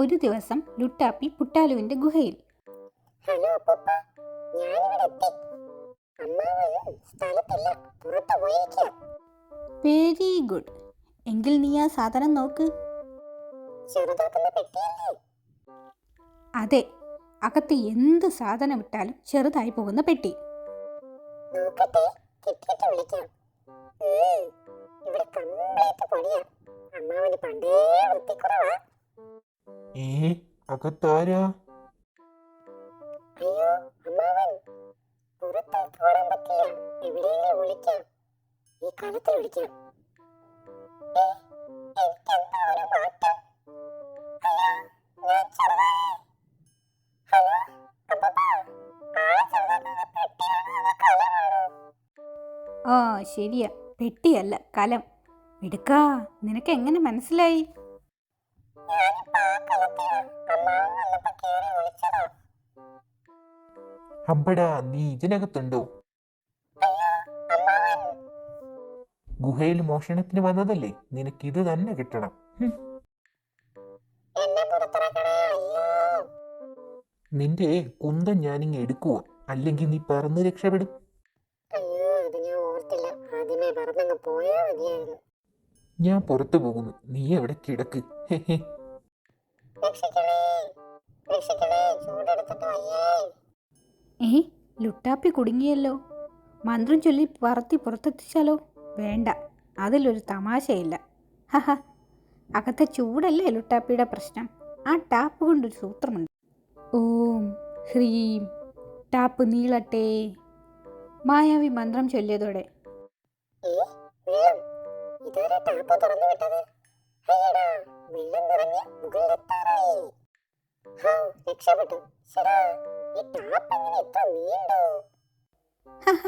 ഒരു ദിവസം ലുട്ടാപ്പി പുട്ടാലുവിന്റെ ഗുഹയിൽ. ഹലോ അപ്പൂപ്പ, ഞാനിവിടെ എത്തി. അമ്മാവൻ സ്ഥലത്തില്ല, പുറത്തു പോയിരിക്കുക. Very good. എങ്കിൽ നീ ആ സാധനം നോക്ക്. ചെറുതാക്കുന്ന പെട്ടിയല്ലേ? അതെ, അകത്ത് എന്ത് സാധനം ഇട്ടാലും ചെറുതായി പോകുന്ന പെട്ടി. നോക്കട്ടെ, കിട്ടിയിട്ട് വിളിക്കാം. ഇവിടെ കംപ്ലീറ്റ് പണിയാ. അമ്മാവന് പണ്ടേ വൃത്തിക്കുറവാ. അകത്താരാ? അയ്യോ അമ്മാവൻ, പുറത്തേക്ക് ഓടാൻ പറ്റില്ല. എവിടെയെങ്കിലും വിളിക്കാം. ഈ കാലത്തിൽ വിളിക്കാം. എനിക്കെന്താ ഒരു മാറ്റം? അയ്യോ, ഞാൻ ചെറുതായി. ഹലോ അപ്പൂപ്പ, ആളെ ചെറുതാക്കുന്ന പെട്ടിയാണോ അതോ കലമാണോ? ആ ശരിയാ, പെട്ടിയല്ല കലം. എടുക്കാ, നിനക്ക് എങ്ങനെ മനസ്സിലായി? ഞാനിപ്പോ ആ കലത്തിലാ. അമ്മാവൻ വന്നപ്പോ കേറി വിളിച്ചതാ. അമ്പടാ, നീ ഇതിനകത്തുണ്ടോ? അയ്യോ അമ്മാവൻ, ഗുഹയിൽ മോഷണത്തിന് വന്നതല്ലേ, നിനക്ക് ഇത് തന്നെ കിട്ടണം. എന്നെ പുറത്തിറക്കണേ. അയ്യോ നിന്റെ കുന്തം ഞാനിങ്ങ് എടുക്കുക, അല്ലെങ്കിൽ നീ പറന്ന് രക്ഷപ്പെടും. അയ്യോ, ഇത് ഞാൻ ഓർത്തില്ല. ആദ്യമേ പറഞ്ഞങ്ങ് പോയാ മതിയായിരുന്നു. ഞാൻ പുറത്തു പോകുന്നു, നീ എവിടെ കിടക്ക്. രക്ഷിക്കണേ, രക്ഷിക്കണേ, ചൂടെടുത്തിട്ട് വയ്യേ. ലുട്ടാപ്പി കുടുങ്ങിയല്ലോ. മന്ത്രം ചൊല്ലി പറത്തി പുറത്തെത്തിച്ചാലോ? വേണ്ട, അതിലൊരു തമാശയില്ല. ഹഹ, അകത്തെ ചൂടല്ലേ ലുട്ടാപ്പിയുടെ പ്രശ്നം. ആ ടാപ്പ് കൊണ്ടൊരു സൂത്രമുണ്ട്. ഓം ഹ്രീം ടാപ്പ് നീളട്ടെ. മായാവി മന്ത്രം ചൊല്ലിയതോടെ വെള്ളം, ഇതുവരെ ടാപ്പ് തുറന്നു വിട്ടത്. അയ്യടാ, വെള്ളം നിറഞ്ഞ് മുകളിലെത്താറായി. രക്ഷപ്പെട്ടു. ശരാ, ഈ ടാപ്പ് എങ്ങനെ ഇത്ര നീണ്ടോ? ഹഹ